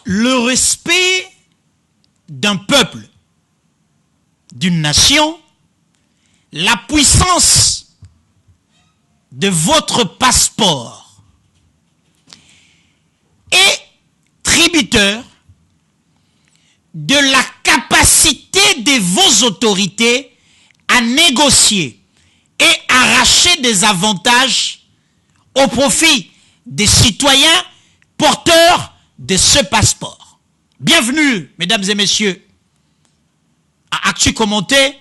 le respect d'un peuple, d'une nation, la puissance de votre passeport est tributaire de la capacité de vos autorités à négocier et arracher des avantages au profit des citoyens porteurs de ce passeport. Bienvenue, mesdames et messieurs, à Actu Commenté.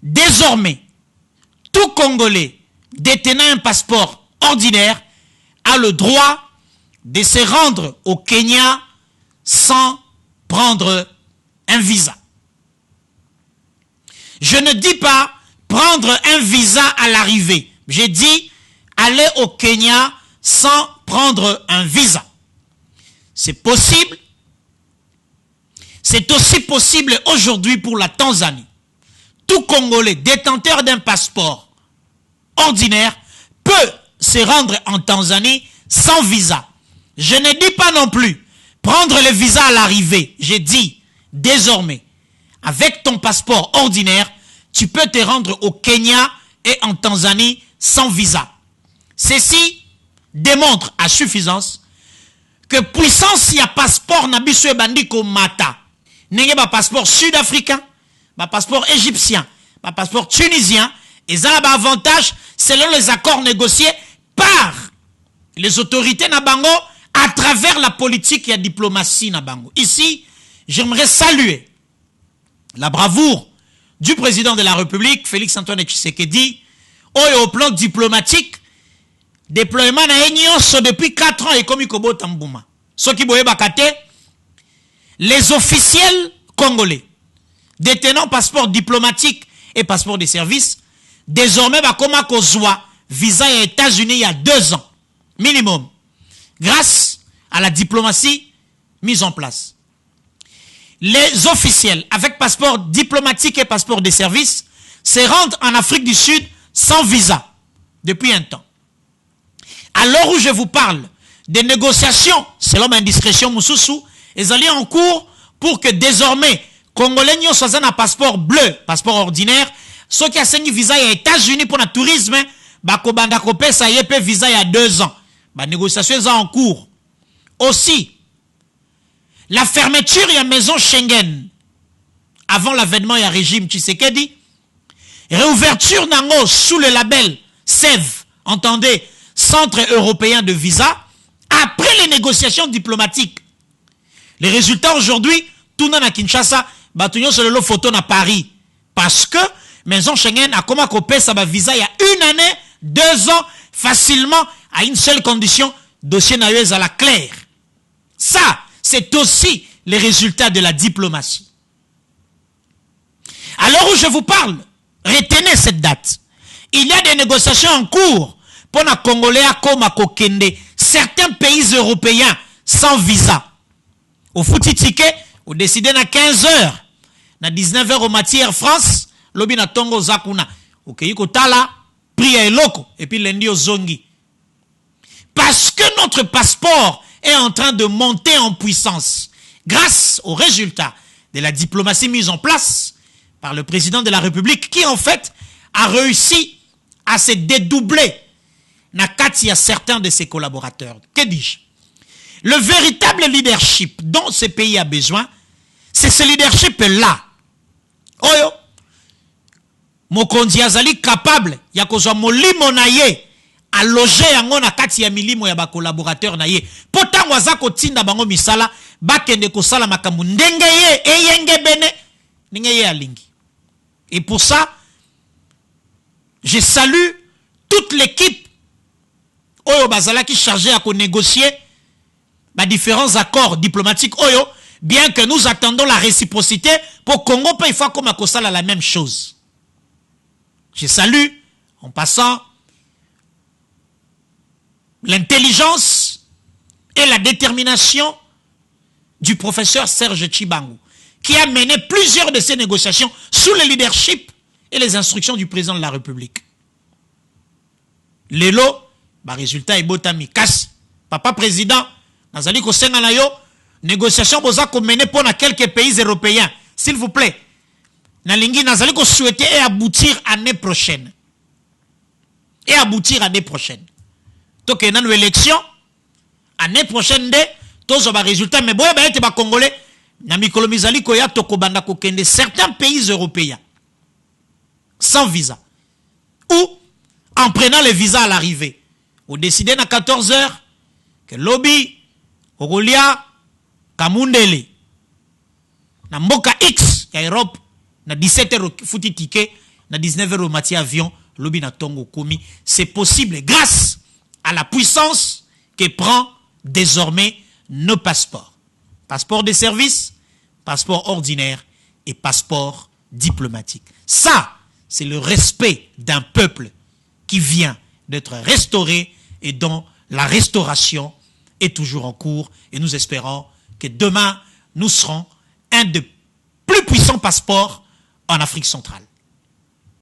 Désormais, tout Congolais détenant un passeport ordinaire a le droit de se rendre au Kenya sans prendre un visa. Je ne dis pas prendre un visa à l'arrivée. J'ai dit aller au Kenya sans prendre un visa. C'est possible. C'est aussi possible aujourd'hui pour la Tanzanie. Tout Congolais détenteur d'un passeport ordinaire peut se rendre en Tanzanie sans visa. Je ne dis pas non plus prendre le visa à l'arrivée. J'ai dit désormais, avec ton passeport ordinaire, tu peux te rendre au Kenya et en Tanzanie sans visa. Ceci démontre à suffisance que puissance y a passeport nabiso e bandiko mata. N'ayez pas passeport sud-africain, pas passeport égyptien, pas passeport tunisien, et ça a un avantage selon les accords négociés par les autorités nabango à travers la politique et la diplomatie nabango. Ici, j'aimerais saluer la bravoure du président de la République, Félix Antoine Tshisekedi, au plan diplomatique, déploiement na Enyoso depuis 4 ans et comme Ikobo Tambouma. Ce qui boye bakate, les officiels congolais détenant passeport diplomatique et passeport de service, désormais bakoma kozwa visa aux États-Unis il y a 2 ans minimum, grâce à la diplomatie mise en place. Les officiels avec passeport diplomatique et passeport de service se rendent en Afrique du Sud sans visa depuis un temps. À l'heure où je vous parle, des négociations, selon ma indiscrétion Moussoussou, elles allaient en cours pour que désormais, Congolais n'y soient un passeport bleu, passeport ordinaire, ceux qui ont signé visa aux États-Unis pour le tourisme, bakobanda kopé ça y est visa il y a 2 ans. Bah négociations en cours. Aussi, la fermeture de la maison Schengen avant l'avènement du régime Tshisekedi, réouverture nango sous le label CEV, entendez, Centre européen de visa, après les négociations diplomatiques. Les résultats aujourd'hui, tout dans la Kinshasa, batunion sur le photo à Paris. Parce que maison Schengen a comment copier ça visa il y a 1 année, 2 ans, facilement, à une seule condition, dossier naïeuse à la claire. Ça, c'est aussi les résultats de la diplomatie. À l'heure où je vous parle, retenez cette date. Il y a des négociations en cours pour les Congolais à Kokende, certains pays européens sans visa. Au fouti ticket, au décidé à 15 h, à 19 h au matière France, lobi na tongo zakuna. Ok, yiko tala, priya eloko, et puis lundi au zongi. Parce que notre passeport est en train de monter en puissance grâce aux résultats de la diplomatie mise en place par le président de la République qui en fait a réussi à se dédoubler nakati à certains de ses collaborateurs. Que dis-je? Le véritable leadership dont ce pays a besoin, c'est ce leadership-là. Oyo, Mokonzi azali capable ya kozwa molimo na ye à loger yango na kati ya milimo ya ba collaborateur na ye. Potango azako tinda bango misala bakende kosala makambo ndenge ye eyenge bene ndenge ye alingi. Et pour ça, je salue toute l'équipe Oyo Bazala qui chargé à négocier différents accords diplomatiques Oyo, bien que nous attendons la réciprocité pour Congo peut il faut comme à la même chose. Je salue en passant l'intelligence et la détermination du professeur Serge Tchibangu qui a mené plusieurs de ces négociations sous le leadership et les instructions du président de la République. Lelo, résultat est botami. Kas, papa président, nazali ko senga na yo, négociation boza ko mener pour quelques pays européens, s'il vous plaît. Nalingi nazali ko souhaiter et aboutir année prochaine. Et aboutir année prochaine. Donc il y a une élection année prochaine de tous les résultats mais boya ba ete ba congolais na mikolo mizali ko ya tokobanda ko kende certains pays européens sans visa ou en prenant les visas à l'arrivée. Ou décider à 14h que lobby Ogolia Kamundele na mboka X ya Europe na 17h fouti ticket na 19h mati avion lobby na tongo komi. C'est possible grâce à la puissance que prend désormais nos passeports. Passeport de service, passeport ordinaire et passeport diplomatique. Ça, c'est le respect d'un peuple qui vient d'être restauré et dont la restauration est toujours en cours. Et nous espérons que demain, nous serons un des plus puissants passeports en Afrique centrale.